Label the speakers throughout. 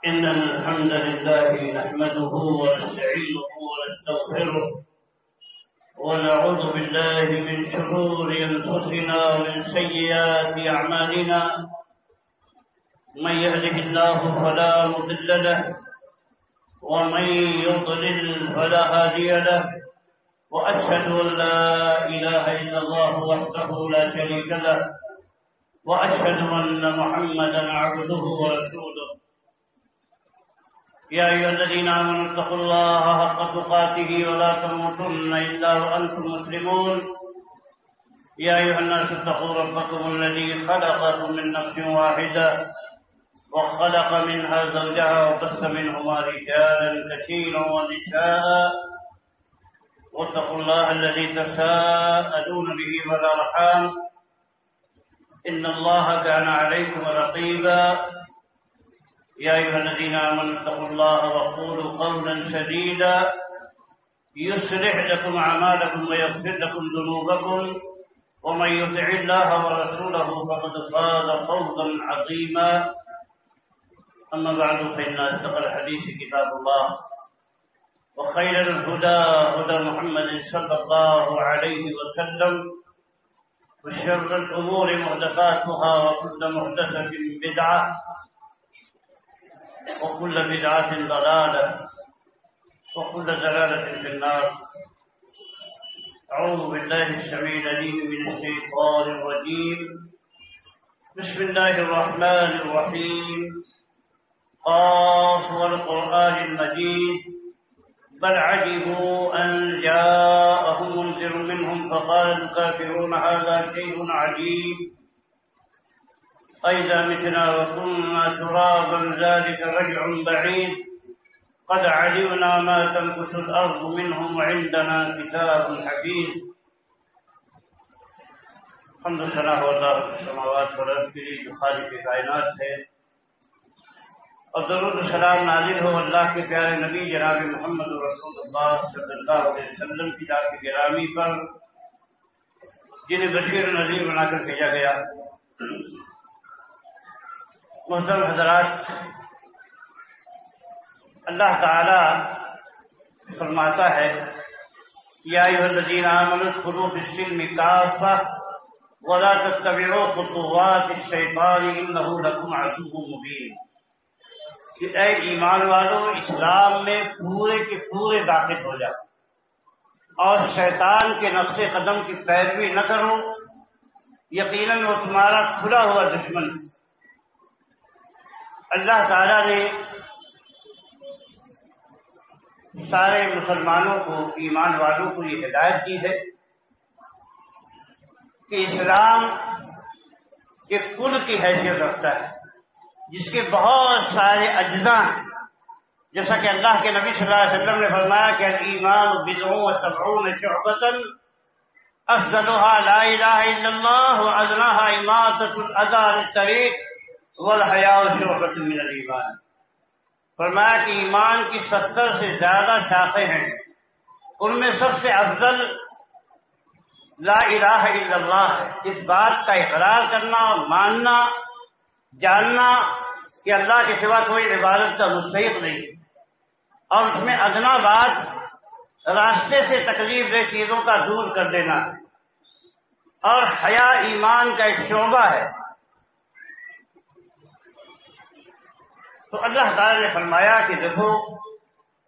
Speaker 1: إن الحمد لله نحمده ونستعينه ونستغفره ونعوذ بالله من شرور أنفسنا ومن سيئات أعمالنا من يهده الله فلا مضل له ومن يضلل فلا هادي له وأشهد أن لا إله إلا الله وحده لا شريك له وأشهد أن محمدا عبده ورسوله يا أيها الذين آمنوا اتقوا الله حق تقاته ولا تموتن إلا وأنتم مسلمون يا أيها الناس اتقوا ربكم الذي خلقكم من نفس واحدة وخلق منها زوجها وبث منهما رجالا كثيرا ونساء واتقوا الله الذي تساءلون به والأرحام إن الله كان عليكم رقيبا يا أيها الذين آمنوا اتقوا الله وقولوا قولا سديدا يصلح لكم أعمالكم ويغفر لكم ذنوبكم ومن يطع الله ورسوله فقد فاز فوزا عظيما أما بعد فإن أصدق الحديث كتاب الله وخير الهدى هدى محمد صلى الله عليه وسلم وشر الأمور محدثاتها وكل محدثة بدعة وكل بدعة ضلالة وكل ضلالة في النار. أعوذ بالله السميع العليم من الشيطان الرجيم. بسم الله الرحمن الرحيم. قاف والقرآن المجيد بل عجبوا أن جاءهم منذر منهم فقال الكافرون هذا شيء عجيب أئذا متنا وكنا ترابا ذلك رجع بعيد قد علمنا ما تنكث الأرض منهم وعندنا كتاب حفيظ. حمد ثنا ہو اللہ رب السماوات والارض کے لیے جو خالق کائنات ہے، اور درود و سلام نازل ہو اللہ کے پیارے نبی جناب محمد رسول اللہ صلی اللہ علیہ وسلم کی ذات گرامی پر، جنہیں بشیر نذیر بنا کر بھیجا گیا. محترم حضرات، اللہ تعالی فرماتا ہے یا ایھا الذین آمنوا ادخلوا فی السلم کافۃ ولا تتبعوا خطوات الشیطان انہ لکم عدو مبین، کہ اے ایمان والو اسلام میں پورے کے پورے داخل ہو جاؤ اور شیطان کے نقش قدم کی پیروی نہ کرو، یقیناً وہ تمہارا کھلا ہوا دشمن ہے. اللہ تعالیٰ نے سارے مسلمانوں کو، ایمان والوں کو یہ ہدایت دی ہے کہ اسلام ایک کل کی حیثیت رکھتا ہے جس کے بہت سارے اجزاء ہیں، جیسا کہ اللہ کے نبی صلی اللہ علیہ وسلم نے فرمایا کہ الایمان بضع وسبعون شعبۃ افضلها لا الہ الا اللہ وادناها اماطۃ الاذى عن الطریق والحیاء شعبۃ من الایمان. فرمایا کہ ایمان کی 70 سے زیادہ شاخیں ہیں، ان میں سب سے افضل لا الہ الا اللہ ہے، اس بات کا اقرار کرنا اور ماننا، جاننا کہ اللہ کے سوا کوئی عبادت کا مستحق نہیں، اور اس میں ادنا بات راستے سے تکلیف دہ چیزوں کا دور کر دینا ہے، اور حیا ایمان کا ایک شعبہ ہے. تو اللہ تعالی نے فرمایا کہ دیکھو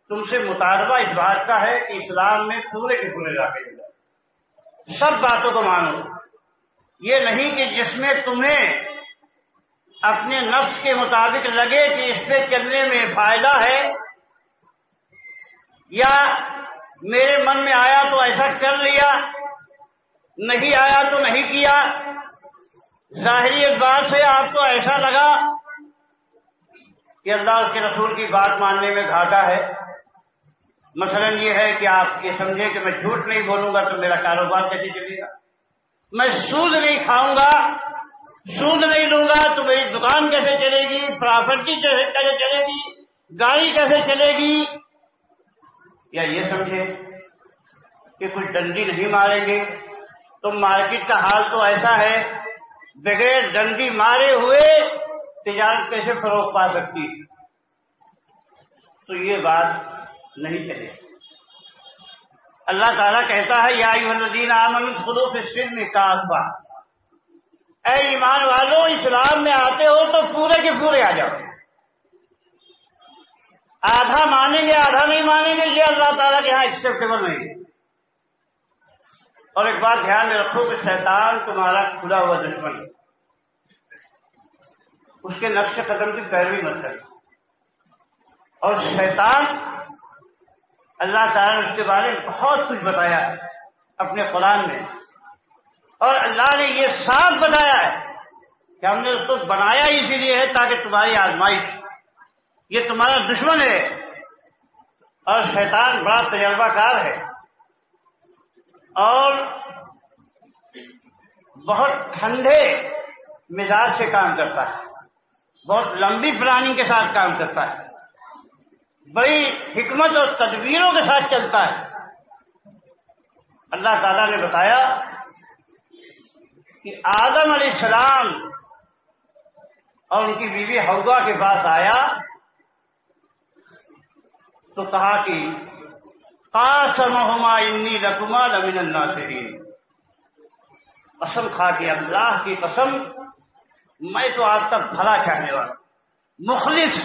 Speaker 1: تم سے مطالبہ اس بات کا ہے کہ اسلام میں پورے کے پورے داخل ہو جاؤ، سب باتوں کو مانو. یہ نہیں کہ جس میں تمہیں اپنے نفس کے مطابق لگے کہ اس پہ چلنے میں فائدہ ہے، یا میرے من میں آیا تو ایسا کر لیا، نہیں آیا تو نہیں کیا. ظاہری اس بات سے آپ کو ایسا لگا کہ اللہ اس کے رسول کی بات ماننے میں گھاٹا ہے. مثلا یہ ہے کہ آپ یہ سمجھیں کہ میں جھوٹ نہیں بولوں گا تو میرا کاروبار کیسے چلے گا، میں سود نہیں کھاؤں گا، سود نہیں لوں گا تو میری دکان کیسے چلے گی، پراپرٹی کیسے چلے گی، گاڑی کیسے چلے گی. یا یہ سمجھے کہ کچھ ڈنڈی نہیں ماریں گے تو مارکیٹ کا حال تو ایسا ہے، بغیر ڈنڈی مارے ہوئے تجارت کیسے فروغ پا سکتی ہے. تو یہ بات نہیں چلے. اللہ تعالیٰ کہتا ہے یا ایھا الذین آمنوا ادخلوا فی السلم کافۃ، اے ایمان والو اسلام میں آتے ہو تو پورے کے پورے آ جاؤ. آدھا مانیں گے آدھا نہیں مانیں گے یہ اللہ تعالیٰ کے یہاں ایکسیپٹیبل نہیں ہے. اور ایک بات دھیان میں رکھو کہ شیطان تمہارا کھلا ہوا دشمن ہے، اس کے نقش قدم کی پیروی مت کرو. اور شیطان اللہ تعالیٰ نے اس کے بارے میں بہت کچھ بتایا ہے اپنے قرآن میں، اور اللہ نے یہ صاف بتایا ہے کہ ہم نے اس کو بنایا اسی لیے ہے تاکہ تمہاری آزمائش، یہ تمہارا دشمن ہے. اور شیطان بڑا تجربہ کار ہے اور بہت ٹھنڈے مزاج سے کام کرتا ہے، بہت لمبی پلاننگ کے ساتھ کام کرتا ہے، بڑی حکمت اور تدبیروں کے ساتھ چلتا ہے. اللہ تعالیٰ نے بتایا کہ آدم علیہ السلام اور ان کی بیوی حوا کے پاس آیا تو کہا کہ قاسمہما انی لکما لمن الناصحین، قسم کھا کے اللہ کی قسم میں تو آپ کا بھلا چاہنے والا، مخلص،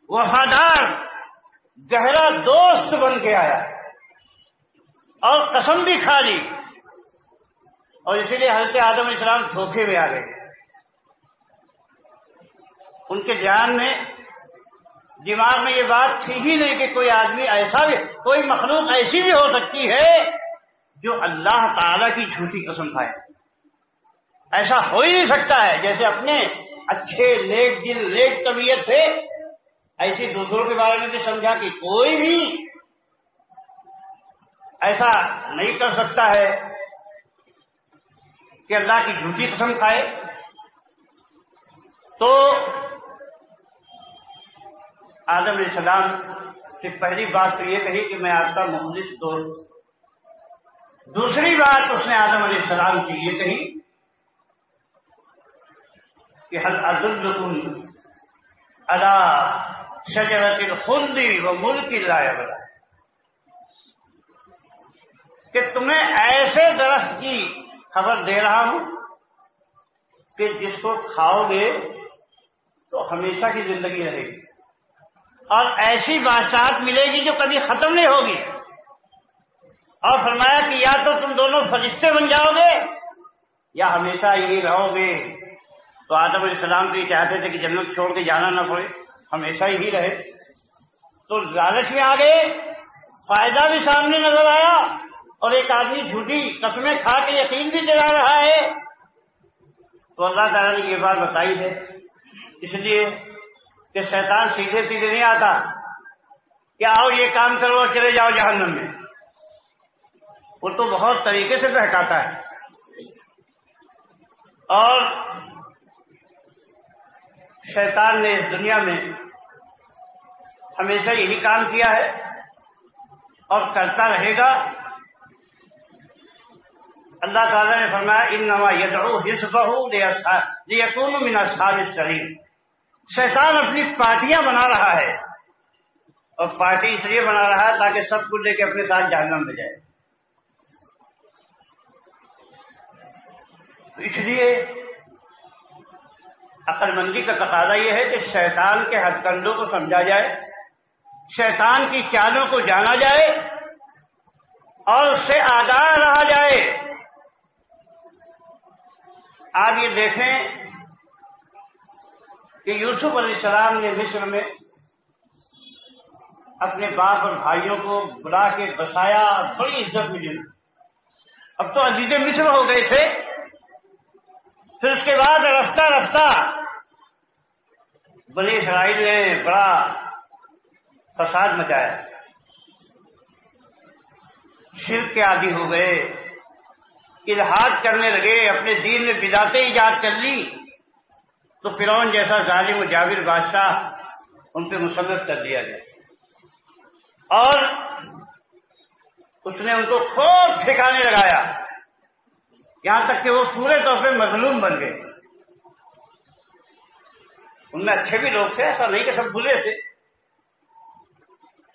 Speaker 1: وفادار، گہرا دوست بن کے آیا اور قسم بھی کھا لی. اور اسی لیے حضرت آدم علیہ السلام دھوکے میں آ گئے. ان کے دماغ میں یہ بات تھی ہی نہیں کہ کوئی آدمی ایسا بھی، کوئی مخلوق ایسی بھی ہو سکتی ہے جو اللہ تعالی کی جھوٹی قسم کھائے. ایسا ہو ہی نہیں سکتا ہے. جیسے اپنے اچھے نیک دل نیک طبیعت سے ایسی دوسروں کے بارے میں بھی سمجھا کہ کوئی بھی ایسا نہیں کر سکتا ہے کہ اللہ کی جھوٹی قسم کھائے. تو آدم علیہ السلام سے پہلی بات تو یہ کہی کہ میں آپ کا مخلص دوست. دوسری بات اس نے آدم علیہ السلام کی یہ کہی کہ هل ادلکم علی شجرۃ الخلد وملک لا یبلا، کہ تمہیں ایسے درخت کی خبر دے رہا ہوں کہ جس کو کھاؤ گے تو ہمیشہ کی زندگی رہے گی اور ایسی بادشاہت ملے گی جو کبھی ختم نہیں ہوگی. اور فرمایا کہ یا تو تم دونوں فرشتے بن جاؤ گے یا ہمیشہ یہی رہو گے. تو آدم علیہ السلام بھی چاہتے تھے کہ جنت چھوڑ کے جانا نہ پڑے، ہمیشہ یہی رہے. تو لالچ میں آ گئے، فائدہ بھی سامنے نظر آیا اور ایک آدمی جھوٹی قسمیں کھا کے یقین بھی دلا رہا ہے. تو اللہ تعالیٰ نے یہ بات بتائی ہے اس لیے کہ شیطان سیدھے سیدھے نہیں آتا کہ آؤ یہ کام کرو اور چلے جاؤ جہنم میں. وہ تو بہت طریقے سے بہکاتا ہے. اور شیطان نے اس دنیا میں ہمیشہ یہی کام کیا ہے اور کرتا رہے گا. اللہ تعالیٰ نے فرمایا انما یدعو حزبہ لیکونوا من اصحاب السعیر. شیطان اپنی پارٹیاں بنا رہا ہے اور پارٹی اس لیے بنا رہا ہے تاکہ سب کو لے کے اپنے ساتھ جہنم میں جائے. تو اس لیے عقل مندی کا تقاضا یہ ہے کہ شیطان کے ہتھ کنڈوں کو سمجھا جائے، شیطان کی چالوں کو جانا جائے اور اس سے آگاہ رہا جائے. آپ یہ دیکھیں کہ یوسف علیہ السلام نے مصر میں اپنے باپ اور بھائیوں کو بلا کے بسایا اور بڑی عزت ملی. اب تو عزیز مصر ہو گئے تھے. پھر اس کے بعد رفتہ رفتہ بنی اسرائیل نے بڑا فساد مچایا، شرک کے عادی ہو گئے، الحاد کرنے لگے، اپنے دین میں بدعتیں ایجاد کر لی. تو فرعون جیسا ظالم و جابر بادشاہ ان پہ مسلط کر دیا گیا اور اس نے ان کو خوب ٹھکانے لگایا یہاں تک کہ وہ پورے طور پہ مظلوم بن گئے. ان میں اچھے بھی لوگ تھے، ایسا نہیں کہ سب برے تھے.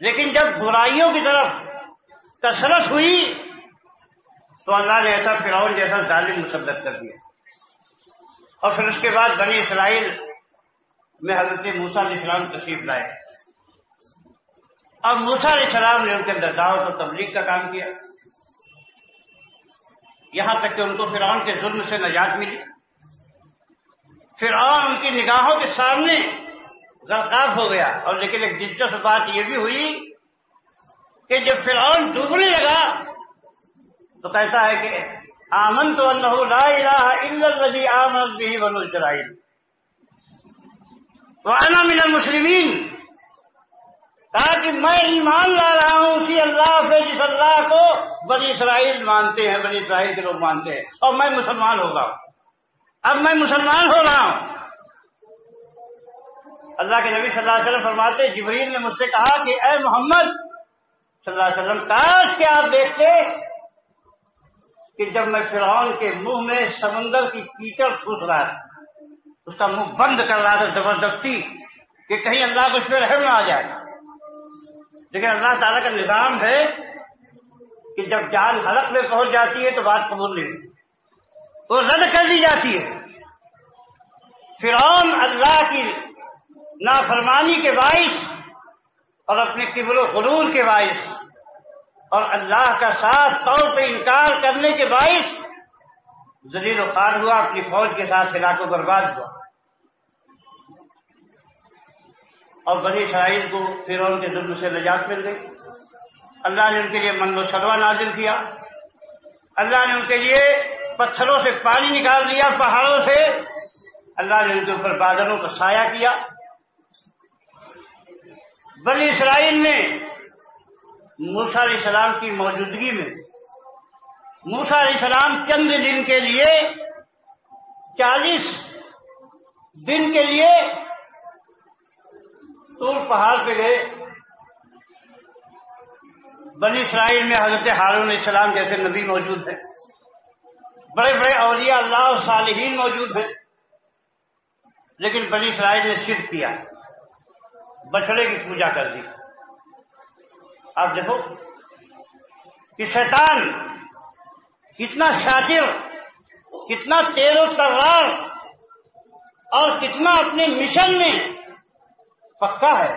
Speaker 1: لیکن جب برائیوں کی طرف کثرت ہوئی تو اللہ نے ایسا فرعون جیسا ظالم مسلط کر دیا. اور پھر اس کے بعد بنی اسرائیل میں حضرت موسیٰ علیہ السلام تشریف لائے. اب موسیٰ علیہ السلام نے ان کے اندر دعوت و تبلیغ کا کام کیا، یہاں تک کہ ان کو فرعون کے ظلم سے نجات ملی. فرعون ان کی نگاہوں کے سامنے غرقاب ہو گیا. اور لیکن ایک دلچسپ بات یہ بھی ہوئی کہ جب فرعون ڈوبنے لگا تو کہتا ہے کہ آمنت انہ لا الہ الا الذی آمنت بہ بنو اسرائیل وانا من المسلمین. کہا کہ میں ایمان لا رہا ہوں اسی اللہ پہ جس اللہ کو بنی اسرائیل مانتے ہیں، بنی اسرائیل کے لوگ مانتے ہیں، اور میں مسلمان ہو گا. اب میں مسلمان ہو رہا ہوں. اللہ کے نبی صلی اللہ علیہ وسلم فرماتے جبریل نے مجھ سے کہا کہ اے محمد صلی اللہ علیہ وسلم، کاش کہ آپ دیکھتے کہ جب میں فرعون کے منہ میں سمندر کی کیچڑ ٹھوس رہا تھا، اس کا منہ بند کر رہا تھا زبردستی کہ کہیں اللہ کو اس پہ رحم نہ آ جائے. لیکن اللہ تعالیٰ کا نظام ہے کہ جب جان حلق میں پہنچ جاتی ہے تو بات قبول نہیں ہوتی، وہ رد کر دی جاتی ہے. فرعون اللہ کی نافرمانی کے باعث اور اپنے کبر و غرور کے باعث اور اللہ کا صاف طور پہ انکار کرنے کے باعث ذلیل و خوار ہوا، اپنی فوج کے ساتھ ہلاک و برباد ہوا. اور بنی اسرائیل کو فرعون کے ظلم سے نجات مل گئی. اللہ نے ان کے لیے من و سلوہ نازل کیا. اللہ نے ان کے لیے پتھروں سے پانی نکال دیا، پہاڑوں سے. اللہ نے ان کے اوپر بادلوں کا سایہ کیا. بنی اسرائیل نے موسیٰ علیہ السلام کی موجودگی میں موسیٰ علیہ السلام چند دن کے لیے 40 دن کے لیے طور پہاڑ پہ گئے. بنی اسرائیل میں حضرت ہارون علیہ السلام جیسے نبی موجود ہیں، بڑے بڑے اولیاء اللہ اور صالحین موجود ہیں، لیکن بنی اسرائیل نے شرک کیا، بچڑے کی پوجا کر دی. آپ دیکھو کہ شیطان کتنا شاطر، کتنا تیز و ترار اور کتنا اپنے مشن میں پکا ہے.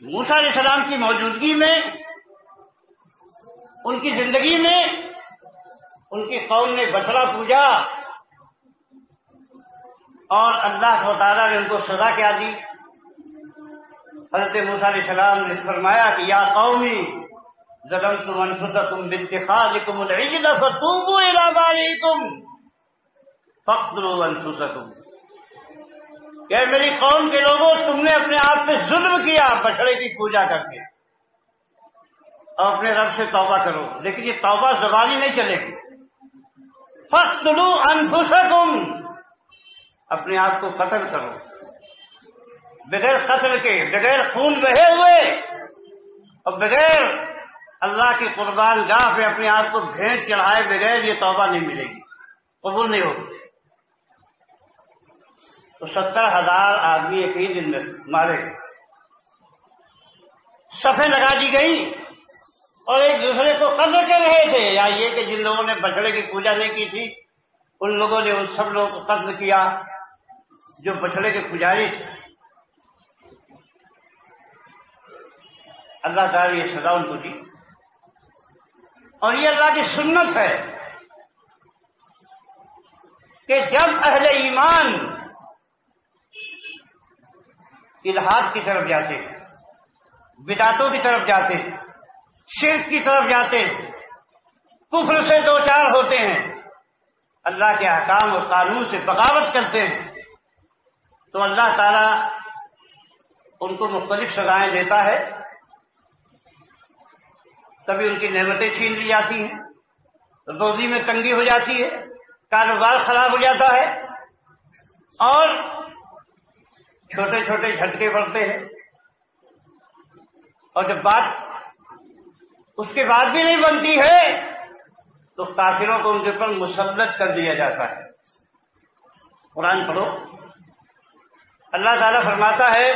Speaker 1: موسیٰ علیہ السلام کی موجودگی میں، ان کی زندگی میں ان کی قوم نے بچڑا پوجا، اور اللہ تعالیٰ نے ان کو سزا کیا دی. حضرت موسیٰ علیہ السلام نے فرمایا کہ یا قومی ظلمتم انفسکم باتخاذکم العجل فتوبوا الی باریکم فاقتلوا انفسکم. کہ میری قوم کے لوگوں، تم نے اپنے آپ پہ ظلم کیا بچڑے کی پوجا کر کے، اور اپنے رب سے توبہ کرو. لیکن یہ توبہ زبانی نہیں چلے گی. فاقتلوا انفسکم، اپنے آپ کو قتل کرو، بغیر قتل کے، بغیر خون بہے ہوئے اور بغیر اللہ کی قربان گاہ پہ اپنے آپ کو بھیٹ چڑھائے بغیر یہ توبہ نہیں ملے گی، قبول نہیں ہوگی. تو 70,000 آدمی ایک ہی دن میں مارے گئے. صفیں لگا دی گئی اور ایک دوسرے کو قتل کر رہے تھے. یا یہ کہ جن لوگوں نے بچڑے کی پوجا نہیں کی تھی ان لوگوں نے ان سب لوگوں کو قتل کیا جو بچڑے کے پجاری تھے. اللہ تعالی یہ سزا ان کو دی. اور یہ اللہ کی سنت ہے کہ جب اہل ایمان الحاد کی طرف جاتے ہیں، بدعتوں کی طرف جاتے ہیں، شرک کی طرف جاتے ہیں، کفر سے دوچار ہوتے ہیں، اللہ کے احکام اور قانون سے بغاوت کرتے ہیں، تو اللہ تعالی ان کو مختلف سزائیں دیتا ہے. کبھی ان کی نعمتیں چھین لی جاتی ہیں، روزی میں تنگی ہو جاتی ہے، کاروبار خراب ہو جاتا ہے، اور چھوٹے چھوٹے جھٹکے پڑتے ہیں. اور جب بات اس کے بعد بھی نہیں بنتی ہے تو کافروں کو ان کے اوپر مسلط کر دیا جاتا ہے. قرآن پڑھو، اللہ تعالیٰ فرماتا ہے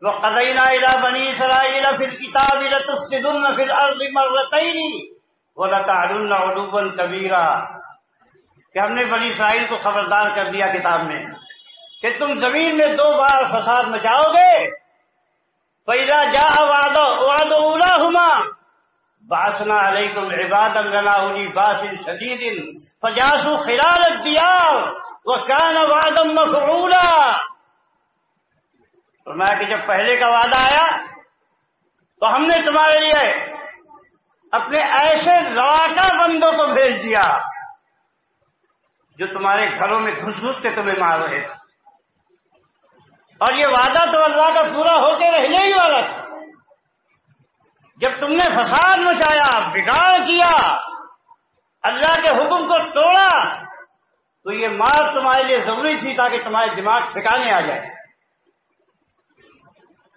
Speaker 1: وَقَضَيْنَا إِلَىٰ بَنِي إِسْرَائِيلَ فِي الْكِتَابِ لَتُفْسِدُنَّ فِي الْأَرْضِ مَرَّتَيْنِ وَلَتَعْلُنَّ عُلُوًّا كَبِيرًا، کہ ہم نے بنی اسرائیل کو خبردار کر دیا کتاب میں کہ تم زمین میں 2 بار فساد مچاؤ گے۔ فَإِذَا جَاءَ وَعْدُ أُولَاهُمَا بَعَثْنَا عَلَيْكُمْ عِبَادًا لَنَا أُولِي بَأْسٍ شَدِيدٍ فَجَاسُوا خِلَالَ الدِّيَارِ وَكَانَ وَعْدًا مَفْعُولًا۔ فرمایا کہ جب پہلے کا وعدہ آیا تو ہم نے تمہارے لیے اپنے ایسے لواقع بندوں کو بھیج دیا جو تمہارے گھروں میں گھس گھس کے تمہیں مار رہے تھے، اور یہ وعدہ تو اللہ کا پورا ہو کے رہنے ہی والا تھا۔ جب تم نے فساد مچایا، بگاڑ کیا، اللہ کے حکم کو توڑا، تو یہ مار تمہارے لیے ضروری تھی تاکہ تمہارے دماغ ٹھکانے آ جائے۔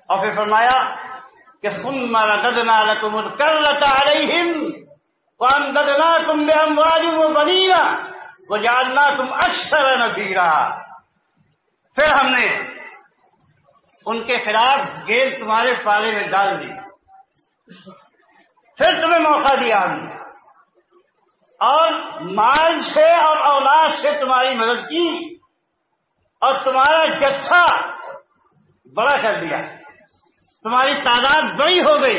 Speaker 1: اور پھر فرمایا کہ ثم رددنا لكم الكرة عليهم وامددناكم بأموال وبنين وجعلناكم أكثر نفيرا، پھر ہم نے ان کے خلاف گیند تمہارے پالے میں ڈال دی، پھر تمہیں موقع دیا ہم نے، اور مال سے اور اولاد سے تمہاری مدد کی، اور تمہارا جتھا بڑا کر دیا، تمہاری تعداد بڑی ہو گئی۔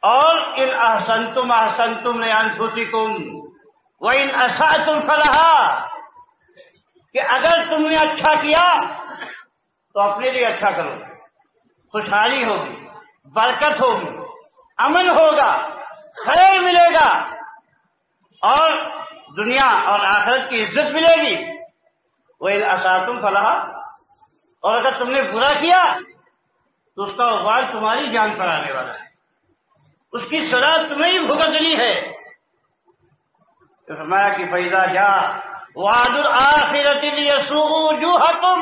Speaker 1: اور ان احسنتم احسنتم لانفسکم وان اسأتم فلہا، کہ اگر تم نے اچھا کیا تو اپنے لیے اچھا کرو، خوشحالی ہوگی، برکت ہوگی، امن ہوگا، خیر ملے گا، اور دنیا اور آخرت کی عزت ملے گی۔ وان اسأتم فلہا، اور اگر تم نے برا کیا تو اس کا وبال تمہاری جان پر آنے والا ہے، اس کی سزا تمہیں ہی بھگتنی ہے۔ تو فرمایا کہ فَإِذَا جَاءَ وَعْدُ الْآخِرَةِ لِيَسُوءُوا وُجُوهَكُمْ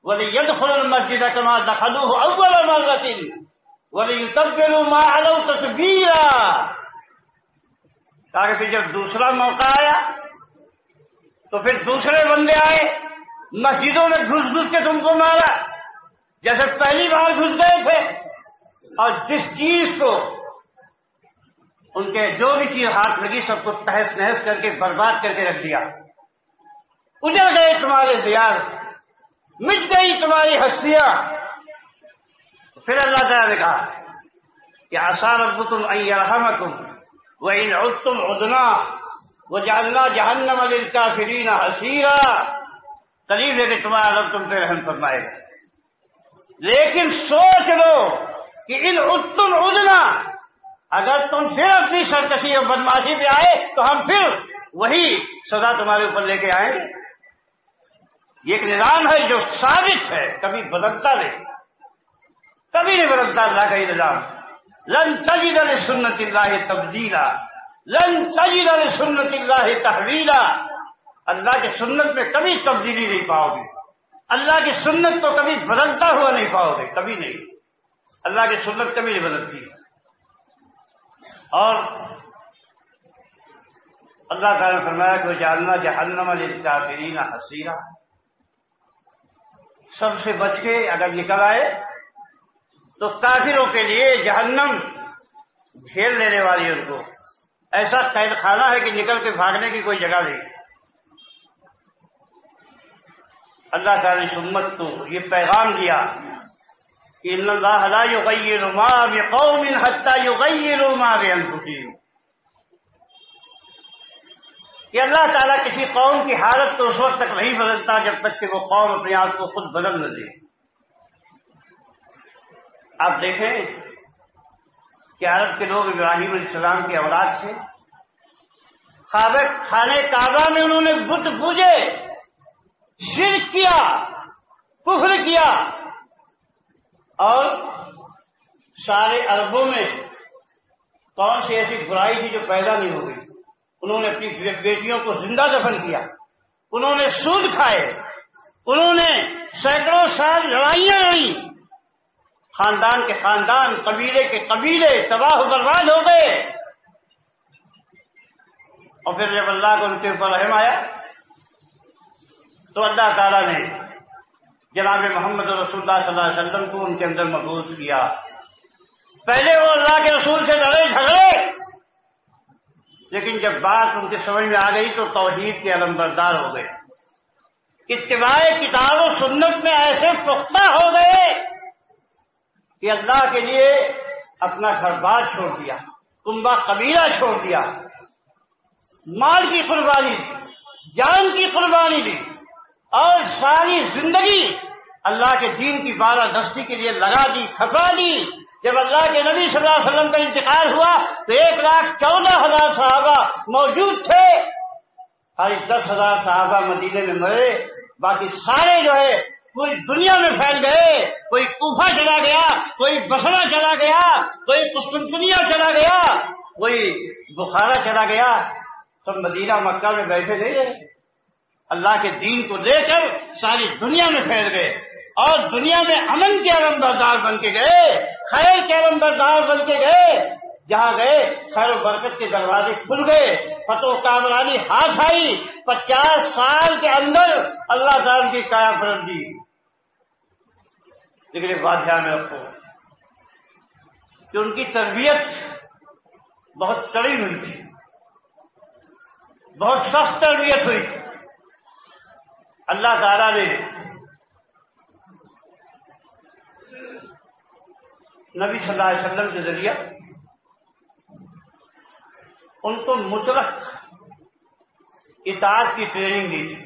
Speaker 1: وَلِيَدْخُلُوا الْمَسْجِدَ كَمَا دَخَلُوهُ أَوَّلَ مَرَّةٍ وَلِيُتَبِّرُوا مَا عَلَوْا تَتْبِيرًا، تاکہ پھر جب دوسرا موقع آیا تو پھر دوسرے بندے آئے، مسجدوں میں گھس گھس کے تم کو مارا جیسے پہلی بار گھس گئے تھے، اور جس چیز کو ان کے جو بھی چیز ہاتھ لگی سب کو تہس نہس کر کے برباد کر کے رکھ دیا، اجڑ گئے تمہارے دیار، مٹ گئی تمہاری ہستیاں۔ پھر اللہ تعالیٰ نے کہا کہ عسیٰ ربکم ان یرحمکم وان عدتم عدنا وجعلنا جہنم للکافرین حصیرا، قریب ہے کہ تمہارا رب تم پہ رحم فرمائے گا، لیکن سوچ لو کہ ان عدتم عدنا، اگر تم پھر اپنی سرکشی اور بدماشی پہ آئے تو ہم پھر وہی سزا تمہارے اوپر لے کے آئیں گے۔ یہ ایک نظام ہے جو ثابت ہے، کبھی بدلتا نہیں، کبھی نہیں بدلتا اللہ کا یہ نظام۔ لن تجد لسنت اللہ تبدیلا، لن تجد لسنت اللہ تحویلا، اللہ کی سنت میں کبھی تبدیلی نہیں پاؤ گے، اللہ کی سنت کو کبھی بدلتا ہوا نہیں پاؤ گے، کبھی نہیں، اللہ کی سنت کبھی نہیں بدلتی۔ اور اللہ تعالیٰ نے فرمایا کہ وجعلنا جہنم للکافرین حصیرا، سب سے بچ کے اگر نکل آئے تو کافروں کے لیے جہنم گھیر لینے والی ہے، ان کو ایسا قید خانہ ہے کہ نکل کے بھاگنے کی کوئی جگہ نہیں۔ اللہ تعالی نے امت کو یہ پیغام دیا کہ ان اللہ لا یغیر ما بقوم حتی یغیروا ما بانفسہم، کہ اللہ تعالیٰ کسی قوم کی حالت تو اس وقت تک نہیں بدلتا جب تک کہ وہ قوم اپنے آپ کو خود بدل نہ دے۔ آپ دیکھیں کہ عرب کے لوگ ابراہیم علیہ السلام کے اولاد سے خانہ کعبہ میں انہوں نے بت پوجے، شرک کیا، کفر کیا، اور سارے عربوں میں کون سی ایسی برائی تھی جو پیدا نہیں ہو گئی؟ انہوں نے اپنی بیٹیوں کو زندہ دفن کیا، انہوں نے سود کھائے، انہوں نے سینکڑوں سال لڑائیاں لڑی، خاندان کے خاندان، قبیلے کے قبیلے تباہ و برباد ہو گئے۔ اور پھر جب اللہ کو ان کے اوپر رحم آیا تو اللہ تعالیٰ نے جناب محمد رسول اللہ صلی اللہ علیہ وسلم کو ان کے اندر مبعوث کیا۔ پہلے وہ اللہ کے رسول سے لڑے جھگڑے، لیکن جب بات ان کی سمجھ میں آ گئی تو توحید کے علمبردار ہو گئے، اتباع کتاب و سنت میں ایسے پختہ ہو گئے کہ اللہ کے لیے اپنا گھر بار چھوڑ دیا، کنبہ قبیلہ چھوڑ دیا، مال کی قربانی دی، جان کی قربانی دی، اور ساری زندگی اللہ کے دین کی بالادستی کے لیے لگا دی، کھپا دی۔ جب اللہ کے نبی صلی اللہ علیہ وسلم کا انتقال ہوا تو 1,14,000 صحابہ موجود تھے، خالی 10,000 صحابہ مدینے میں مرے، باقی سارے جو ہے پوری دنیا میں پھیل گئے، کوئی کوفہ چلا گیا، کوئی بصرہ چلا گیا، کوئی قسطنطنیہ چلا گیا، کوئی بخارا چلا گیا، سب مدینہ مکہ میں بیٹھے نہیں رہے، اللہ کے دین کو لے کر ساری دنیا میں پھیل گئے، اور دنیا میں امن کے علمبردار بن کے گئے، خیر کے علمبردار بن کے گئے، جہاں گئے خیر و برکت کے دروازے کھل گئے، فتح و کامرانی ہاتھ آئی، 50 سال کے اندر اللہ تعالیٰ کی کایا پلٹ دی۔ لیکن ایک بات دھیان میں رکھو کہ ان کی تربیت بہت کڑی ہوئی تھی، بہت سخت تربیت ہوئی تھی۔ اللہ تعالیٰ نے نبی صلی اللہ علیہ وسلم کے ذریعہ ان کو مطلق اطاعت کی ٹریننگ دی تھی۔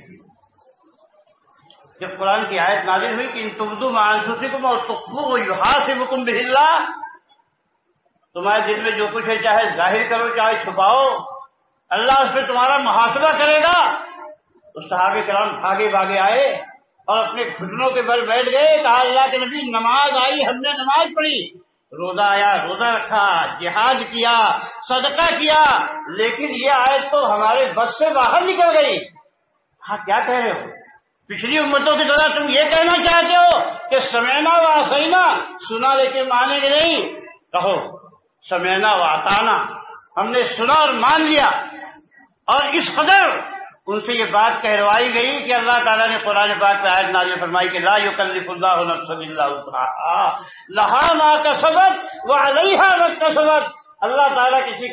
Speaker 1: جب قرآن کی آیت نازل ہوئی کہ ان تبدوا ما انفسکم اور تخفوہ یحاسبکم بہ اللہ، تمہارے دل میں جو کچھ ہے چاہے ظاہر کرو چاہے چھپاؤ، اللہ اس پہ تمہارا محاسبہ کرے گا۔ تو صحابہ کرام بھاگے بھاگے آئے اور اپنے گھٹنوں کے بل بیٹھ گئے، کہا اللہ کے نبی نماز آئی ہم نے نماز پڑھی، روزہ آیا روزہ رکھا، جہاد کیا، صدقہ کیا، لیکن یہ آیت تو ہمارے بس سے باہر نکل گئی۔ ہاں کیا کہہ رہے ہو؟ پچھلی امتوں کی طرح تم یہ کہنا چاہتے ہو کہ سمعنا و اطعنا، سنا لیکن مانیں گے نہیں؟ کہو سمعنا و اطعنا، ہم نے سنا اور مان لیا۔ اور اس قدر ان سے یہ بات کہروائی گئی کہ اللہ تعالیٰ نے قرآن پاک میں آیت نازل فرمائی کہ لا یکلف اللہ نفسا الا وسعها لها ما کسبت وعلیہا ما اکتسبت۔ اللہ تعالیٰ کسی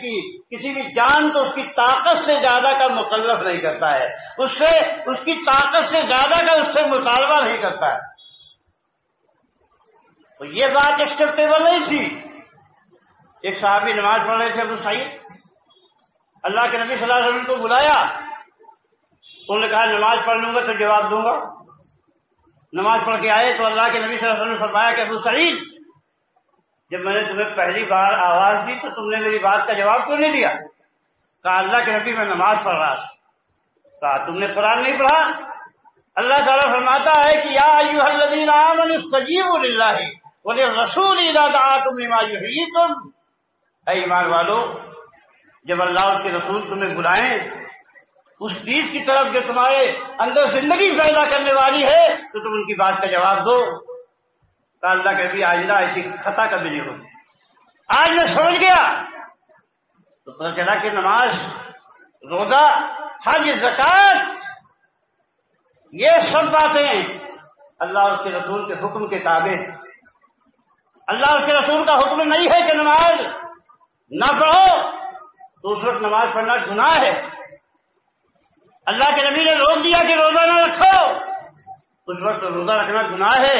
Speaker 1: بھی جان کو اس کی طاقت سے زیادہ کا مکلف نہیں کرتا ہے، اس کی طاقت سے زیادہ کا اس سے مطالبہ نہیں کرتا ہے۔ تو یہ بات ایکسیپٹیبل نہیں تھی۔ ایک صحابی نماز پڑھ رہے تھے ابو سعید، اللہ کے نبی صلی اللہ علیہ وسلم کو بلایا، انہوں نے کہا نماز پڑھ لوں گا تو جواب دوں گا۔ نماز پڑھ کے آئے تو اللہ کے نبی صلی اللہ علیہ وسلم نے فرمایا کہ ابو سعید، جب میں نے تمہیں پہلی بار آواز دی تو تم نے میری بات کا جواب کیوں نہیں دیا؟ کہا اللہ کے نبی میں نماز پڑھ رہا تھا۔ کہا تم نے قرآن نہیں پڑھا؟ اللہ تعالیٰ فرماتا ہے کہ یا ایھا الذین آمنوا استجیبوا للہ وللرسول اذا دعاکم لما یحییکم، اے ایمان والو جب اللہ اس کے رسول تمہیں بلائیں اس چیز کی طرف جو تمہارے اندر زندگی پیدا کرنے والی ہے تو تم ان کی بات کا جواب دو۔ کہ اللہ کے بھی آئندہ ایسی خطا کبھی نہیں ہوگی۔ آج میں سمجھ گیا تو پتہ چلا کہ نماز، روزہ، حج، زکوٰۃ، یہ سب باتیں اللہ اس کے رسول کے حکم کے تابع ہیں۔ اللہ اس کے رسول کا حکم نہیں ہے کہ نماز نہ پڑھو تو اس وقت نماز پڑھنا گناہ ہے۔ اللہ کے نبی نے روک دیا کہ روزہ نہ رکھو، اس وقت روزہ رکھنا گناہ ہے۔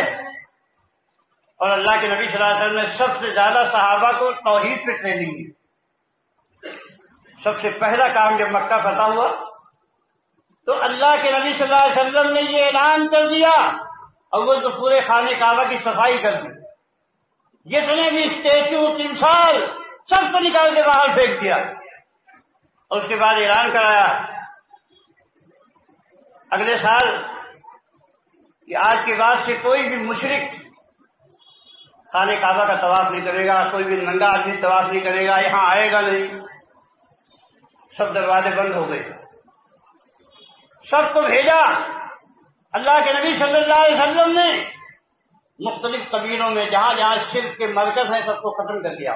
Speaker 1: اور اللہ کے نبی صلی اللہ علیہ وسلم نے سب سے زیادہ صحابہ کو توحید پہ ٹریننگ دی۔ سب سے پہلا کام جب مکہ فتح ہوا تو اللہ کے نبی صلی اللہ علیہ وسلم نے یہ اعلان کر دیا، اول تو پورے خانے کعبہ کی صفائی کر دی، جتنے بھی اسٹیچو، تمثال سب کو نکال کے باہر پھینک دیا، اور اس کے بعد اعلان کرایا اگلے سال کہ آج کے بعد سے کوئی بھی مشرک خانہ کعبہ کا طواف نہیں کرے گا، کوئی بھی ننگا آدمی طواف نہیں کرے گا، یہاں آئے گا نہیں۔ سب دروازے بند ہو گئے، سب کو بھیجا۔ اللہ کے نبی صلی اللہ علیہ وسلم نے مختلف قبیلوں میں جہاں جہاں شرک کے مرکز ہیں سب کو ختم کر دیا،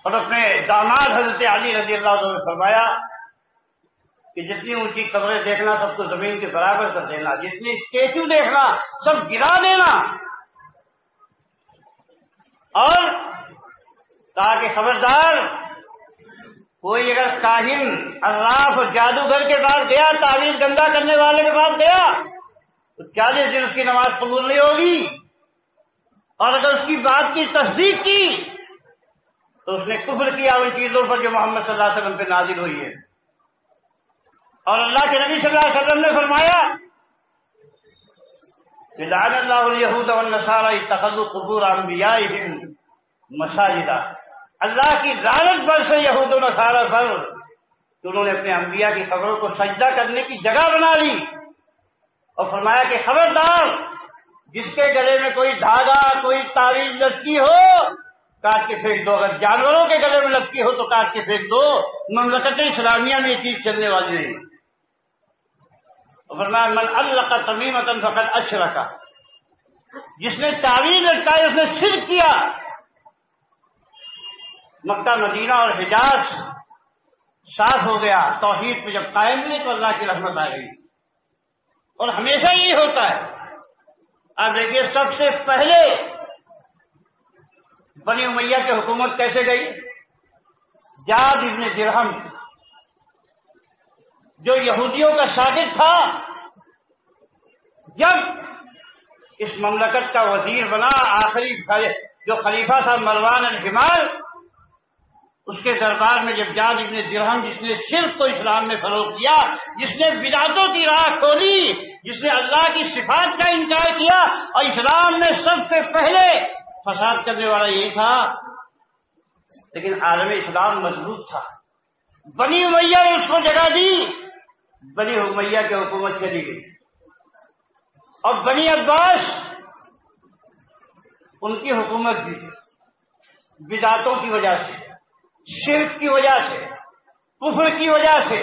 Speaker 1: اور اپنے داماد حضرت علی رضی اللہ عنہ نے فرمایا کہ جتنی اونچی قبریں دیکھنا سب کو زمین کے برابر کر دینا، جتنی اسٹیچو دیکھنا سب گرا دینا، اور کہا کہ خبردار کوئی اگر کاہن عراف اور جادوگر کے پاس گیا، تعویذ گندا کرنے والے کے پاس گیا تو 40 دن اس کی نماز قبول نہیں ہوگی، اور اگر اس کی بات کی تصدیق کی تو اس نے کفر کیا ان چیزوں پر جو محمد صلی اللہ علیہ وسلم پہ نازل ہوئی ہے۔ اور اللہ کے نبی صلی اللہ علیہ وسلم نے فرمایا کہ لعن اللہ الیہود والنصارى اتخذوا قبور انبیائہم مساجدا، اللہ کی لعنت برسے یہود و نصارہ پر کہ انہوں نے اپنے انبیاء کی قبروں کو سجدہ کرنے کی جگہ بنا لی، اور فرمایا کہ خبردار جس کے گلے میں کوئی دھاگا کوئی تعویذ لٹکی ہو کاٹ کے پھینک دو، اگر جانوروں کے گلے میں لٹکی ہو تو کاٹ کے پھینک دو، مملکت اسلامیہ میں یہ چیز چلنے والی نہیں۔ اور فرمایا من علق تمیمۃ فقد اشرک، جس نے تعویذ لٹکائی اس نے شرک کیا۔ مکہ مدینہ اور حجاز صاف ہو گیا، توحید پہ جب قائم ہوئے تو اللہ کی رحمت آ گئی، اور ہمیشہ یہی ہوتا ہے۔ اب دیکھیے سب سے پہلے بنی امیہ کی حکومت کیسے گئی؟ جاد ابن درہم جو یہودیوں کا شاگرد تھا، جب اس مملکت کا وزیر بنا، آخری جو خلیفہ تھا مروان الحمار، اس کے دربار میں جب جاد ابن درہم جس نے شرک کو اسلام میں فروغ دیا، جس نے بدعتوں کی راہ کھولی، جس نے اللہ کی صفات کا انکار کیا، اور اسلام میں سب سے پہلے فساد کرنے والا یہی تھا، لیکن عالم اسلام مضبوط تھا۔ بنی امیہ نے اس کو جگہ دی، بنی امیہ کی حکومت چلی گئی، اور بنی عباس ان کی حکومت بھی بدعتوں کی وجہ سے، شرک کی وجہ سے، کفر کی وجہ سے،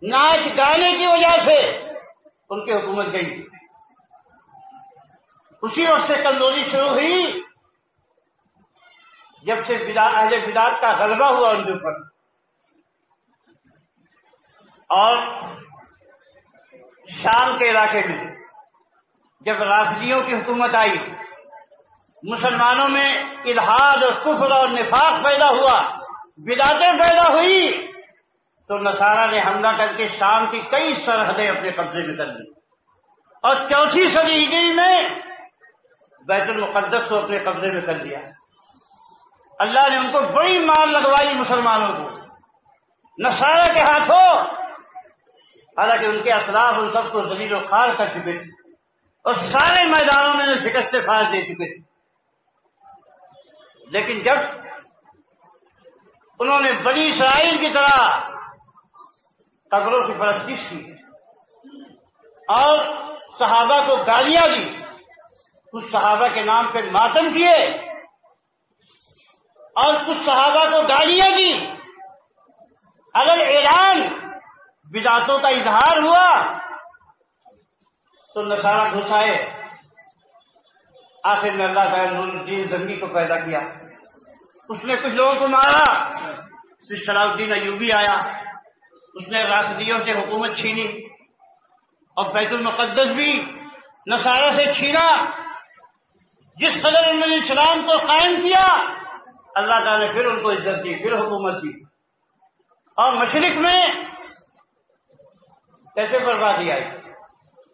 Speaker 1: ناچ گانے کی وجہ سے ان کی حکومت گئی۔ اسی وقت سے کمزوری شروع ہوئی جب سے اہل بدعت کا غلبہ ہوا ان کے اوپر، اور شام کے علاقے میں جب رافضیوں کی حکومت آئی، مسلمانوں میں الحاد اور کفر اور نفاق پیدا ہوا، بدعتیں پیدا ہوئی، تو نصارہ نے حملہ کر کے شام کی کئی سرحدیں اپنے قبضے میں کر لی، اور 4 صدی ہجری میں بیت المقدس کو اپنے قبضے میں کر دیا۔ اللہ نے ان کو بڑی مار لگوائی مسلمانوں کو نصارہ کے ہاتھوں، حالانکہ ان کے اسلاف ان سب کو ذلیل و خوار کر چکے تھے، اور سارے میدانوں میں شکست فاش دے چکے تھے۔ لیکن جب انہوں نے بنی اسرائیل کی طرح قبروں کی پرستش کی اور صحابہ کو گالیاں دی، کچھ صحابہ کے نام پہ ماتم کیے اور کچھ صحابہ کو گالیاں دی، اگر اعلان بدعتوں کا اظہار ہوا تو نصارہ گھس آئے۔ آخر میں اللہ تعالیٰ نور الدین زنگی کو پیدا کیا، اس نے کچھ لوگوں کو مارا، پھر صلاح الدین ایوبی آیا، اس نے رافضیوں سے حکومت چھینی، اور بیت المقدس بھی نصارہ سے چھینا۔ جس قدر انہوں نے اسلام کو قائم کیا، اللہ تعالیٰ نے پھر ان کو عزت دی، پھر حکومت دی، اور مشرق میں کیسے بربادی آئی؟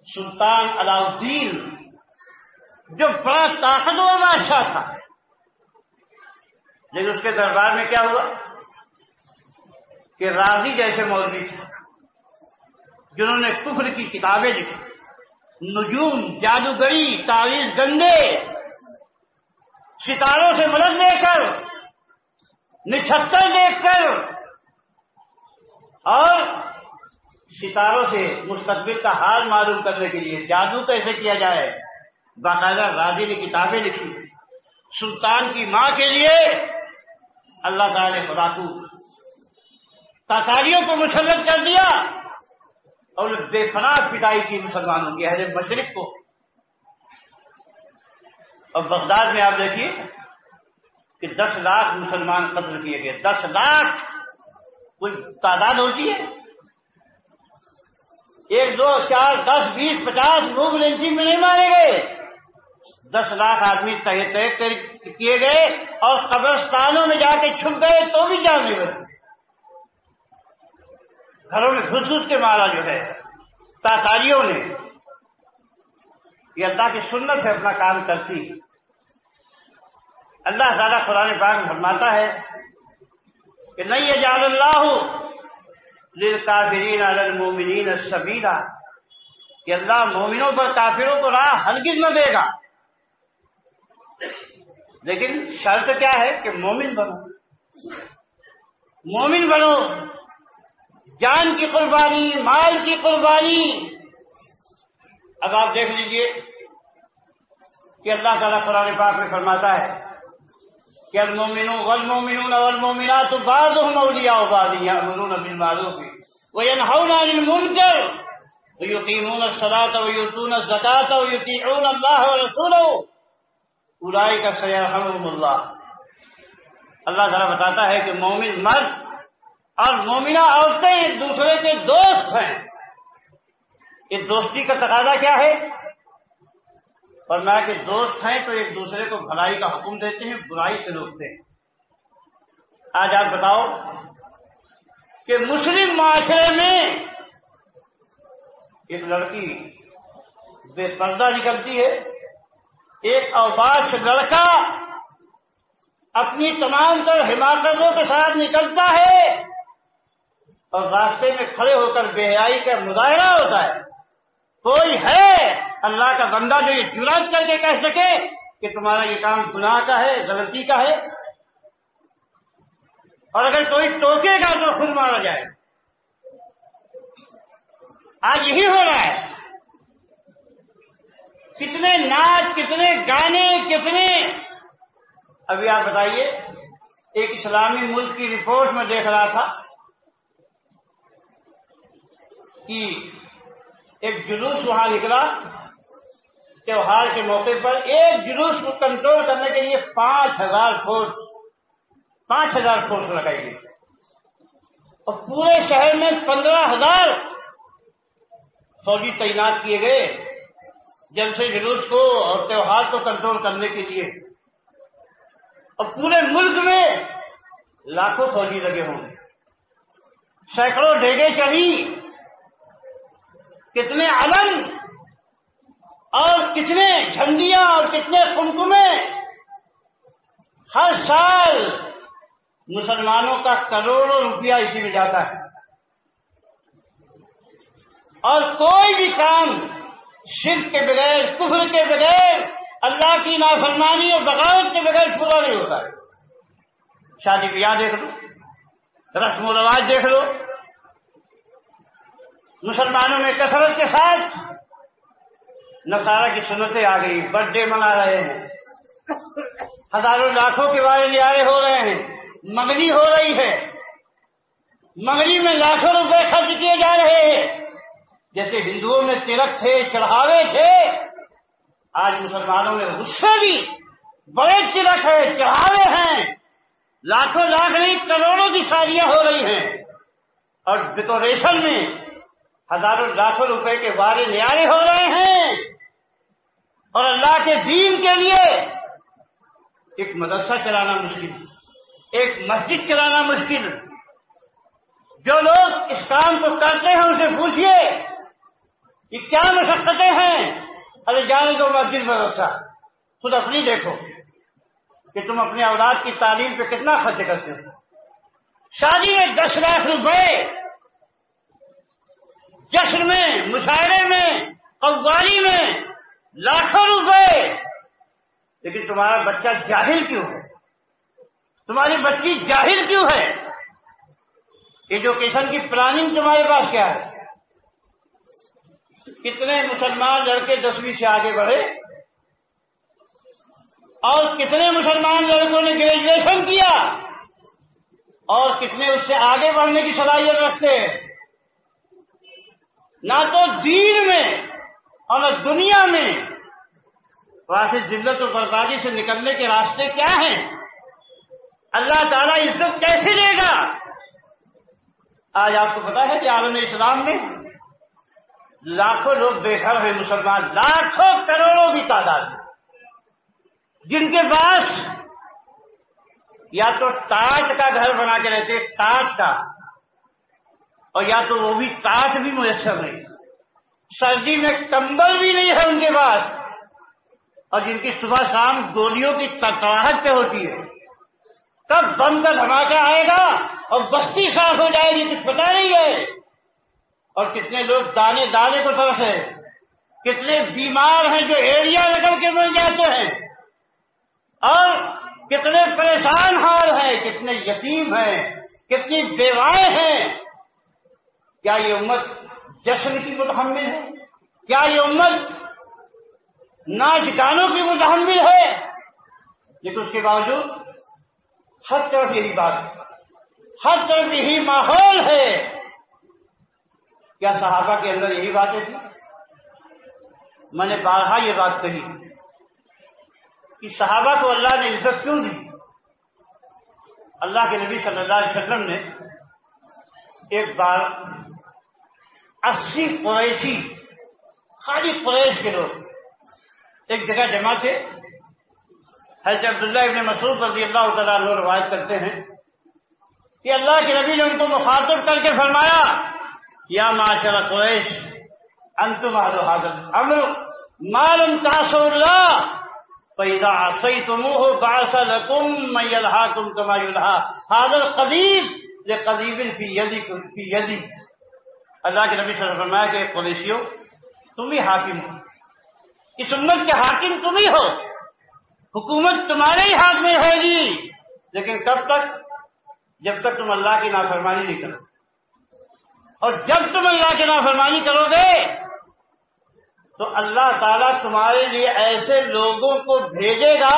Speaker 1: سلطان علاء الدین جو بڑا طاقتور بادشاہ تھا، لیکن اس کے دربار میں کیا ہوا کہ رازی جیسے مولوی تھے جنہوں نے کفر کی کتابیں لکھی، نجوم، جادوگری، تعویذ گندے، ستاروں سے مدد لے کر، نچھتر دیکھ کر، اور ستاروں سے مستقبل کا حال معلوم کرنے کے لیے جادو کیسے کیا جائے، باقاعدہ رازی نے کتابیں لکھی۔ سلطان کی ماں کے لیے اللہ تعالی نے خدا کو تاتاریوں کو مسلط کر دیا، اور بے پناہ پٹائی کی مسلمانوں کی، اہل مشرق کو۔ اور بغداد میں آپ دیکھیے کہ 10 لاکھ مسلمان قتل کیے گئے۔ 10 لاکھ کوئی تعداد ہوتی ہے؟ 1 2 4 10 20 50 لوگ لنچی میں نہیں مارے گئے، 10 لاکھ آدمی تہے کیے گئے اور قبرستانوں میں جا کے چھپ گئے تو بھی جان نہیں بچی، گھروں میں گھس گھس کے مارا جو ہے تاتاریوں نے۔ یہ اللہ کی سنت ہے، اپنا کام کرتی۔ اللہ تعالیٰ قرآن پاک میں فرماتا ہے کہ نہیں یجعل اللہ للکافرین علی المؤمنین سبیلا، کہ اللہ مومنوں پر کافروں کو راہ ہرگز نہ دے گا، لیکن شرط کیا ہے کہ مومن بنو، مومن بنو، جان کی قربانی، مال کی قربانی۔ اب آپ دیکھ لیجئے کہ اللہ تعالیٰ قرآن پاک میں فرماتا ہے کہ المؤمنون والمؤمنون والمؤمنات بعضهم اولیاء بعض یأمرون بالمعروف وینہون عن المنکر ویقیمون الصلاة ویؤتون الزکاة ویطیعون اللہ ورسولہ اولئک سیرحمهم اللہ۔ اللہ تعالیٰ بتاتا ہے کہ مومن مرد اور مومنہ عورتیں ایک دوسرے کے دوست ہیں۔ اس دوستی کا تقاضا کیا ہے؟ فرمایا کہ دوست ہیں تو ایک دوسرے کو بھلائی کا حکم دیتے ہیں، برائی سے روکتے ہیں۔ آج آپ بتاؤ کہ مسلم معاشرے میں ایک لڑکی بے پردہ نکلتی ہے، ایک اوباش لڑکا اپنی تمام تر حماقتوں کے ساتھ نکلتا ہے اور راستے میں کھڑے ہو کر بے حیائی کا مظاہرہ ہوتا ہے۔ کوئی ہے اللہ کا بندہ جو یہ جرات کر کے کہہ سکے کہ تمہارا یہ کام گناہ کا ہے، غلطی کا ہے؟ اور اگر کوئی ٹوکے گا تو خود مارا جائے۔ آج یہی ہو رہا ہے، کتنے ناچ، کتنے گانے، کتنے۔ ابھی آپ بتائیے، ایک اسلامی ملک کی رپورٹ میں دیکھ رہا تھا کہ ایک جلوس وہاں نکلا تہوار کے موقع پر، ایک جلوس کو کنٹرول کرنے کے لیے 5000 فورس لگائی گئی اور پورے شہر میں 15000 فوجی تعینات کیے گئے جلسے جلوس کو اور تہوار کو کنٹرول کرنے کے لیے، اور پورے ملک میں لاکھوں فوجی لگے ہوں گے، سینکڑوں ڈیگیں چڑھی، کتنے علم اور کتنے جھنڈیاں اور کتنے قمقمے۔ ہر سال مسلمانوں کا کروڑوں روپیہ اسی میں جاتا ہے، اور کوئی بھی کام شرک کے بغیر، کفر کے بغیر، اللہ کی نافرمانی اور بغاوت کے بغیر پورا نہیں ہوتا ہے۔ شادی بیاہ دیکھ لو، رسم و رواج دیکھ لو، مسلمانوں میں کثرت کے ساتھ نصارہ کی سنتیں آ گئی، برتھ ڈے منا رہے ہیں، ہزاروں لاکھوں کے والے نیارے ہو رہے ہیں، منگنی ہو رہی ہے، منگنی میں لاکھوں روپے خرچ کیے جا رہے ہیں۔ جیسے ہندوؤں میں تلک تھے، چڑھاوے تھے، آج مسلمانوں میں غصے بھی بڑے تلک ہے، چڑھاوے ہیں، لاکھوں لاکھ نہیں کروڑوں کی شادیاں ہو رہی ہیں، اور ڈیکوریشن میں ہزاروں لاکھوں روپے کے بارے نیارے ہو رہے ہیں۔ اور اللہ کے دین کے لیے ایک مدرسہ چلانا مشکل، ایک مسجد چلانا مشکل۔ جو لوگ اس کام کو کرتے ہیں ان سے پوچھئے کہ کیا مشقتیں ہیں؟ ارے جانے دو مسجد مدرسہ، خود اپنی دیکھو کہ تم اپنے اولاد کی تعلیم پہ کتنا خرچ کرتے ہو۔ شادی میں 10 لاکھ روپے، جشن میں، مشاعرے میں، قوالی میں لاکھوں روپے، لیکن تمہارا بچہ جاہل کیوں ہے؟ تمہاری بچی جاہل کیوں ہے؟ ایجوکیشن کی پلاننگ تمہارے پاس کیا ہے؟ کتنے مسلمان لڑکے 10ویں سے آگے بڑھے اور کتنے مسلمان لڑکوں نے گریجویشن کیا اور کتنے اس سے آگے بڑھنے کی صلاحیت رکھتے ہیں؟ نہ تو دین میں اور نہ دنیا میں۔ واقعی ذلت و بربادی سے نکلنے کے راستے کیا ہیں؟ اللہ تعالیٰ عزت کیسے دے گا؟ آج آپ کو پتا ہے کہ عالم اسلام میں لاکھوں لوگ بے گھر ہیں مسلمان، لاکھوں کروڑوں کی تعداد میں، جن کے پاس یا تو ٹاٹ کا گھر بنا کے رہتے، ٹاٹ کا، اور یا تو وہ بھی ٹاٹ بھی میسر نہیں، سردی میں کمبل بھی نہیں ہے ان کے پاس، اور جن کی صبح شام گولیوں کی کڑکڑاہٹ پہ ہوتی ہے، کب بم کا دھماکہ آئے گا اور بستی صاف ہو جائے گی کچھ پتا نہیں ہے، اور کتنے لوگ دانے دانے کو طرف ہے، کتنے بیمار ہیں جو ایریا نکل کے مر جاتے ہیں، اور کتنے پریشان حال ہیں، کتنے یتیم ہیں، کتنی بیوائیں ہیں۔ کیا یہ امت جشن کی متحمل ہے؟ کیا یہ امت ناچ گانوں کی متحمل ہے؟ لیکن اس کے باوجود ہر طرف یہی بات ہے، ہر طرف یہی ماحول ہے۔ کیا صحابہ کے اندر یہی باتیں تھیں؟ میں نے بارہا یہ بات کہی کہ صحابہ کو اللہ نے عزت کیوں دی؟ اللہ کے نبی صلی اللہ علیہ وسلم نے ایک بار 80 قریشی، خالی قریش کے لوگ ایک جگہ جمع تھے۔ حضرت عبداللہ ابن مسعود رضی اللہ تعالیٰ عنہ روایت کرتے ہیں کہ اللہ کے نبی نے ان کو مخاطب کر کے فرمایا، یا معاشر قریش انتم اہل ھذا الامر ما لم تعصوا اللہ فاذا عصيتموه بعث لكم من يلهاكم كما يلهى هذا القضيب لقضيب في يدي۔ اللہ کے نبی صلی اللہ علیہ وسلم نے فرمایا کہ قریشیوں، تم ہی حاکم ہو، اس امت کے حاکم تم ہی ہو، حکومت تمہارے ہی ہاتھ میں ہوگی، لیکن کب تک؟ جب تک تم اللہ کی نافرمانی نہیں کرو، اور جب تم اللہ کی نافرمانی کرو گے تو اللہ تعالیٰ تمہارے لیے ایسے لوگوں کو بھیجے گا،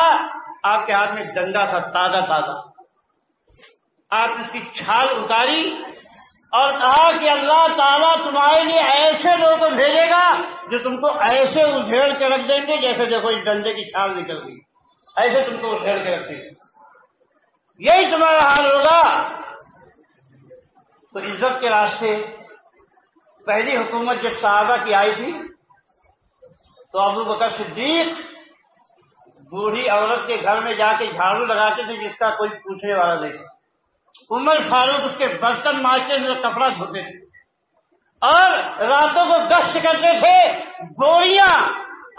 Speaker 1: آپ کے ہاتھ میں ڈنڈا تھا تازہ تازہ، آپ اس کی چھال اتاری اور کہا کہ اللہ تعالیٰ تمہارے لیے ایسے لوگوں کو بھیجے گا جو تم کو ایسے ادھیڑ کے رکھ دیں گے جیسے دیکھو اس ڈنڈے کی چھال نکل گئی، ایسے تم کو ادھیڑ کے رکھ دیں گے، یہی تمہارا حال ہوگا۔ تو عزت کے راستے پہلی حکومت جب صحابہ کی آئی تھی تو ابو بکر صدیق بوڑھی عورت کے گھر میں جا کے جھاڑو لگاتے تھے جس کا کوئی پوچھنے والا نہیں تھا، عمر فاروق اس کے برتن مانجتے تھے، کپڑا دھوتے تھے، اور راتوں کو گشت کرتے تھے، گولیاں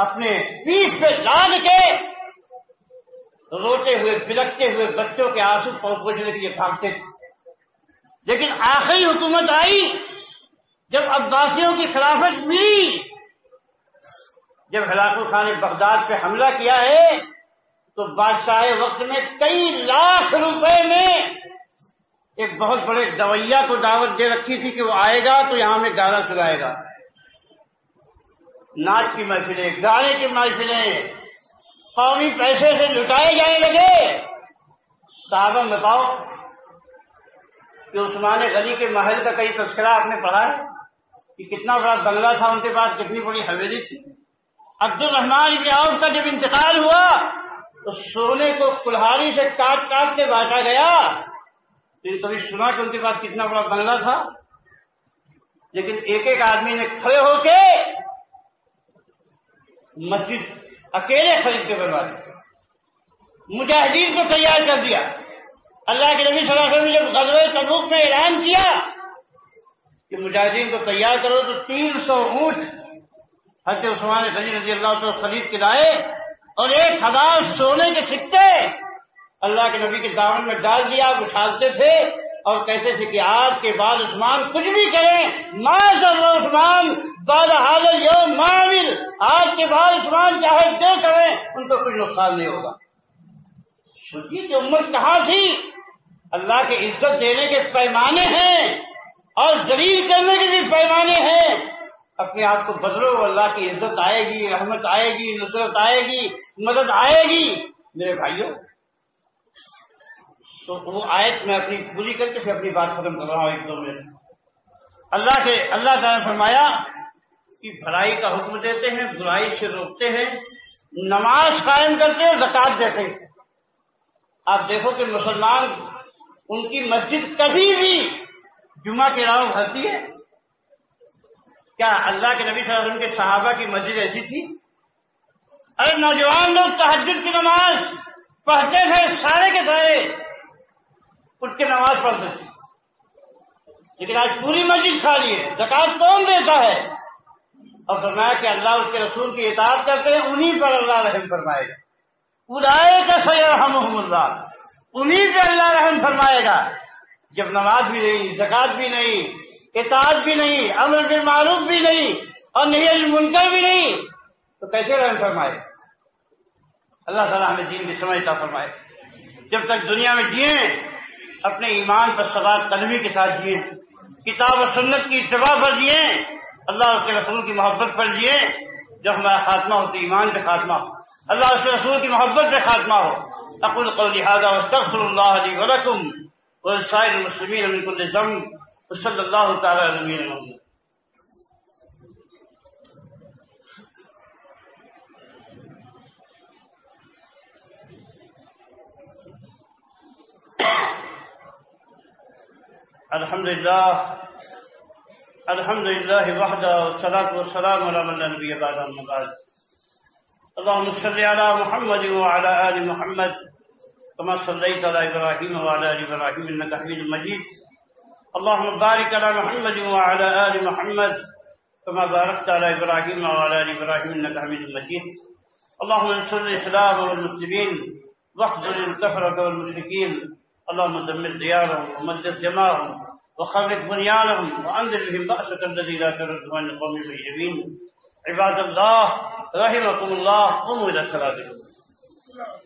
Speaker 1: اپنے پیٹھ پہ لاد کے روتے ہوئے بلکتے ہوئے بچوں کے آنسو پوچھنے کے لیے بھاگتے تھے۔ لیکن آخری حکومت آئی جب عباسیوں کی خلافت ملی، جب ہلاکو خان نے بغداد پہ حملہ کیا ہے تو بادشاہ وقت نے کئی لاکھ روپے میں ایک بہت بڑے دویا کو دعوت دے رکھی تھی کہ وہ آئے گا تو یہاں میں گانا سنائے گا، ناچ کی محفلیں، گانے کی محفلیں، قومی پیسے سے لٹائے جانے لگے۔ صحابہ بتاؤ کہ عثمان غنی کے محل کا کئی تذکرہ آپ نے پڑھا ہے کہ کتنا بڑا بنگلہ تھا ان کے پاس، کتنی بڑی حویلی تھی۔ عبد الرحمن بن عوف کا جب انتقال ہوا تو سونے کو کلہاڑی سے کاٹ کاٹ کے بانٹا گیا۔ کبھی سنا کہ ان کے پاس کتنا بڑا بنگلہ تھا؟ لیکن ایک ایک آدمی نے کھڑے ہو کے مسجد اکیلے خرید کے بنوا دی، مجاہدین کو تیار کر دیا۔ اللہ کے نبی صلی اللہ علیہ وسلم نے جب غزوہ تبوک میں اعلان کیا کہ مجاہدین کو تیار کرو تو 300 اونٹ حضرت عثمان غنی رضی اللہ عنہ خرید کے لائے، اور 1000 سونے کے سکے اللہ کے نبی کے دامن میں ڈال دیا۔ آپ اٹھالتے تھے اور کہتے تھے کہ آج کے بعد عثمان کچھ بھی کریں، ما ضر عثمان بعد هذا اليوم ما عمل، آج کے بعد عثمان چاہے جو کریں ان کو کچھ نقصان نہیں ہوگا۔ سوچیے کہ امت کہاں تھی؟ اللہ کے عزت دینے کے پیمانے ہیں اور ذلیل کرنے کے بھی پیمانے ہیں۔ اپنے آپ کو بدلو، اللہ کی عزت آئے گی، رحمت آئے گی، نصرت آئے گی، مدد آئے گی۔ میرے بھائیوں، تو وہ آیت میں اپنی پوری کر کے پھر اپنی بات ختم کر رہا ہوں 1-2 منٹ۔ اللہ تعالیٰ نے فرمایا کہ بھلائی کا حکم دیتے ہیں، برائی سے روکتے ہیں، نماز قائم کرتے ہیں، زکوٰۃ دیتے ہیں۔ آپ دیکھو کہ مسلمان ان کی مسجد کبھی بھی جمعہ کے علاوہ بھرتی ہے؟ کیا اللہ کے نبی صلی اللہ علیہ وسلم کے صحابہ کی مسجد ایسی تھی؟ ارے نوجوان لوگ تہجد کی نماز پڑھتے تھے، سارے کے سارے اٹھ کے نماز پڑھتے تھے، لیکن آج پوری مسجد خالی ہے۔ زکوٰۃ کون دیتا ہے؟ اور فرمایا کہ اللہ اس کے رسول کی اطاعت کرتے ہیں، انہی پر اللہ رحم فرمائے گا۔ اولئک سیرحمہم اللہ، انہی پہ اللہ رحم فرمائے گا۔ جب نماز بھی نہیں، زکوٰۃ بھی نہیں، اطاعت بھی نہیں، امر بالمعروف بھی نہیں، اور نہی عن المنکر بھی نہیں، تو کیسے رحم فرمائے؟ اللہ تعالیٰ ہمیں دین کی سمجھ عطا فرمائے۔ جب تک دنیا میں جئیں اپنے ایمان پر ثبات قلبی کے ساتھ جئیں، کتاب و سنت کی اتباع پر جئیں، اللہ اس کے رسول کی محبت پر جئیں۔ جب ہمارا خاتمہ ہو تو ایمان پہ خاتمہ ہو، اللہ اس کے رسول کی محبت پہ خاتمہ ہو۔ اقول قولی ھذا واستغفر اللہ لی ولکم ولسائر المسلمین من کل ذنب، وصلی اللہ تعالی علی نبینا محمد۔ الحمد للہ وحدہ والصلاة والسلام علی من لا نبی بعدہ، اما بعد۔ اللهم صل على محمد وعلى آل محمد كما صليت على إبراهيم وعلى آل إبراهيم إنك حميد مجيد۔ اللهم بارك على محمد وعلى آل محمد كما باركت على إبراهيم وعلى آل إبراهيم إنك حميد مجيد۔ اللهم انصر الإسلام والمسلمين واخذل الكفرة والمشركين، اللهم دمر ديارهم ومزق جماعهم وخرب بنيانهم وأنزل بهم بأسك الذي لا ترد عن القوم المجرمين۔ عباد الله رحمكم الله، قوموا إلى صلاتكم۔